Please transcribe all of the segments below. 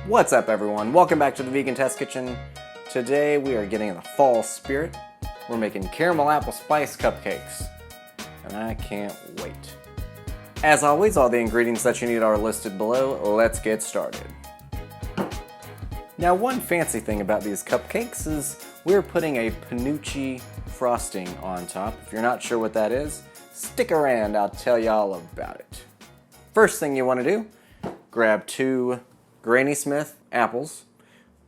What's up, everyone? Welcome back to the Vegan Test Kitchen. Today we are getting in the fall spirit. We're making caramel apple spice cupcakes, and I can't wait. As always, all the ingredients that you need are listed below. Let's get started. Now, one fancy thing about these cupcakes is we're putting a Penuche frosting on top. If you're not sure what that is, stick around, I'll tell you all about it. First thing you want to do, grab 2 Granny Smith apples.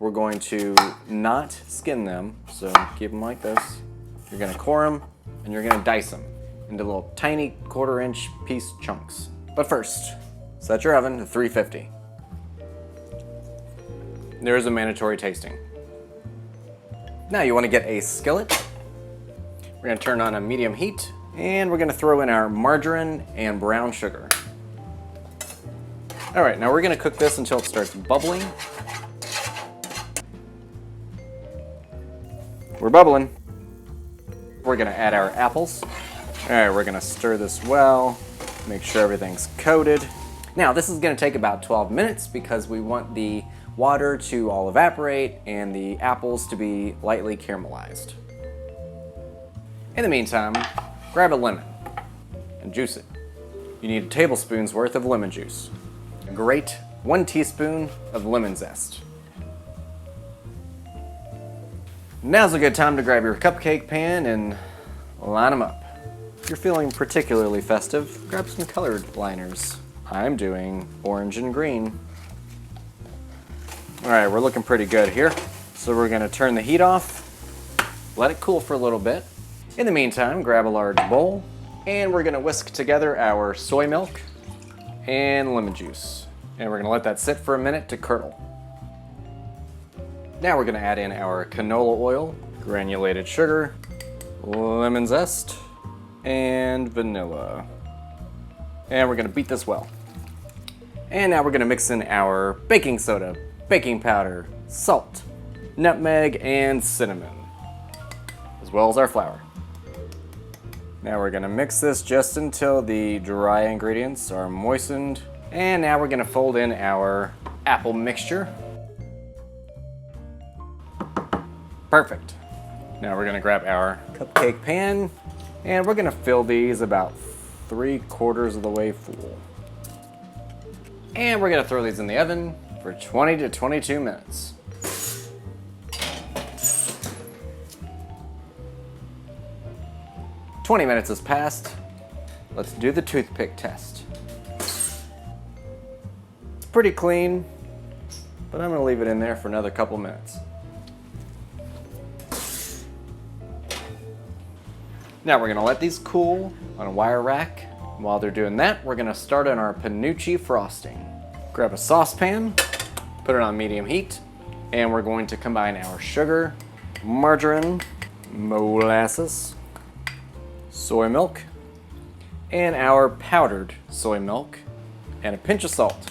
We're going to not skin them, so keep them like this. You're going to core them, and you're going to dice them into little tiny 1/4-inch piece chunks. But first, set your oven to 350. There is a mandatory tasting. Now you want to get a skillet. We're going to turn on a medium heat, and we're going to throw in our margarine and brown sugar. All right, now we're going to cook this until it starts bubbling. We're bubbling. We're going to add our apples. All right, we're going to stir this well, make sure everything's coated. Now, this is going to take about 12 minutes because we want the water to all evaporate and the apples to be lightly caramelized. In the meantime, grab a lemon and juice it. You need a tablespoon's worth of lemon juice. Grate 1 teaspoon of lemon zest. Now's a good time to grab your cupcake pan and line them up. If you're feeling particularly festive, grab some colored liners. I'm doing orange and green. All right, we're looking pretty good here. So we're gonna turn the heat off, let it cool for a little bit. In the meantime, grab a large bowl, and we're gonna whisk together our soy milk and lemon juice. And we're gonna let that sit for a minute to curdle. Now we're gonna add in our canola oil, granulated sugar, lemon zest, and vanilla. And we're gonna beat this well. And now we're gonna mix in our baking soda, baking powder, salt, nutmeg, and cinnamon, as well as our flour. Now we're gonna mix this just until the dry ingredients are moistened. And now we're gonna fold in our apple mixture. Perfect. Now we're gonna grab our cupcake pan, and we're gonna fill these about 3/4 of the way full. And we're gonna throw these in the oven for 20 to 22 minutes. "20 minutes has passed. Let's do the toothpick test. It's pretty clean, but I'm gonna leave it in there for another couple minutes. Now we're gonna let these cool on a wire rack. While they're doing that, we're gonna start on our Penuche frosting. Grab a saucepan, put it on medium heat, and we're going to combine our sugar, margarine, molasses, soy milk, and our powdered soy milk, and a pinch of salt.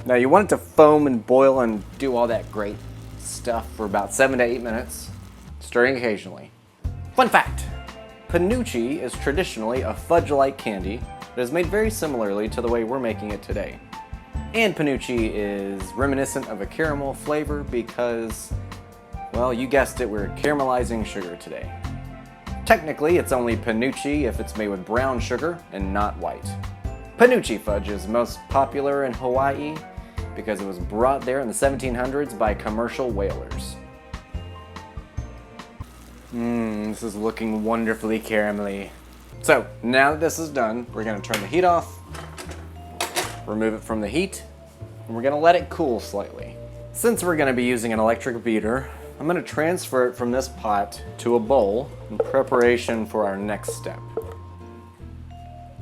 Now you want it to foam and boil and do all that great stuff for about 7 to 8 minutes, stirring occasionally. Fun fact, Penuche is traditionally a fudge-like candy that is made very similarly to the way we're making it today. And Penuche is reminiscent of a caramel flavor because, well, you guessed it, we're caramelizing sugar today. Technically, it's only Penuche if it's made with brown sugar and not white. Penuche fudge is most popular in Hawaii because it was brought there in the 1700s by commercial whalers. This is looking wonderfully caramelly. So, now that this is done, we're gonna turn the heat off, remove it from the heat, and we're gonna let it cool slightly. Since we're gonna be using an electric beater, I'm gonna transfer it from this pot to a bowl in preparation for our next step.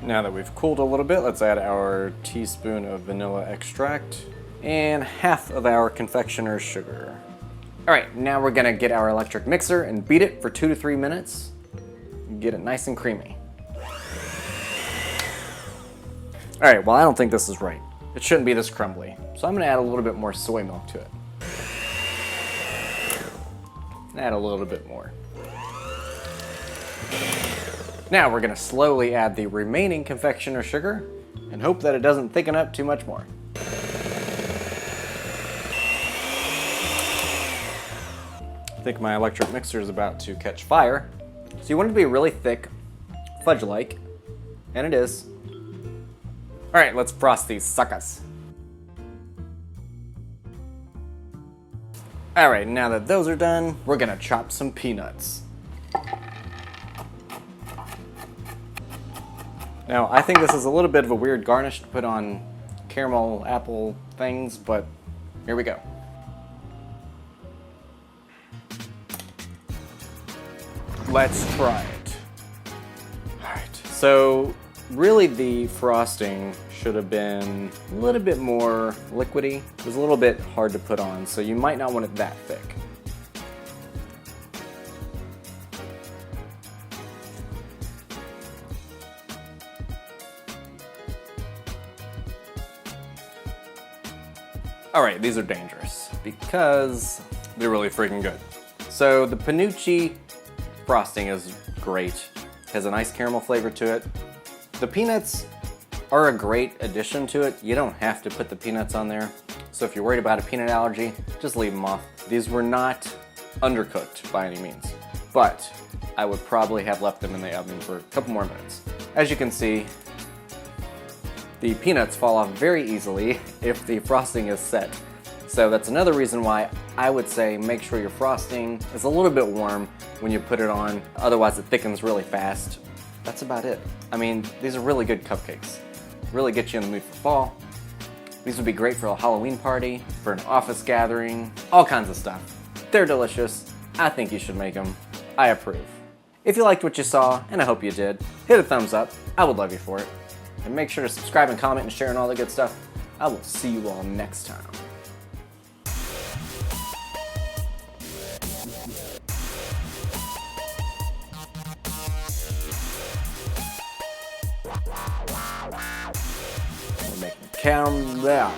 Now that we've cooled a little bit, let's add our teaspoon of vanilla extract and half of our confectioner's sugar. All right, now we're gonna get our electric mixer and beat it for 2 to 3 minutes and get it nice and creamy. All right, well, I don't think this is right. It shouldn't be this crumbly, so I'm gonna add a little bit more soy milk to it. Add a little bit more. Now we're gonna slowly add the remaining confectioner sugar and hope that it doesn't thicken up too much more. I think my electric mixer is about to catch fire. So you want it to be really thick, fudge-like, and it is. All right, let's frost these suckers. All right, now that those are done, we're gonna chop some peanuts. Now, I think this is a little bit of a weird garnish to put on caramel apple things, but here we go. Let's try it. All right, so really the frosting should have been a little bit more liquidy. It was a little bit hard to put on, so you might not want it that thick. All right, these are dangerous because they're really freaking good. So the Penuche frosting is great. Has a nice caramel flavor to it. The peanuts are a great addition to it. You don't have to put the peanuts on there. So if you're worried about a peanut allergy, just leave them off. These were not undercooked by any means, but I would probably have left them in the oven for a couple more minutes. As you can see, the peanuts fall off very easily if the frosting is set. So that's another reason why I would say make sure your frosting is a little bit warm when you put it on, otherwise it thickens really fast. That's about it. I mean, these are really good cupcakes. Really get you in the mood for fall. These would be great for a Halloween party, for an office gathering, all kinds of stuff. They're delicious. I think you should make them. I approve. If you liked what you saw, and I hope you did, hit a thumbs up. I would love you for it. And make sure to subscribe and comment and share and all the good stuff. I will see you all next time. We're making caramel.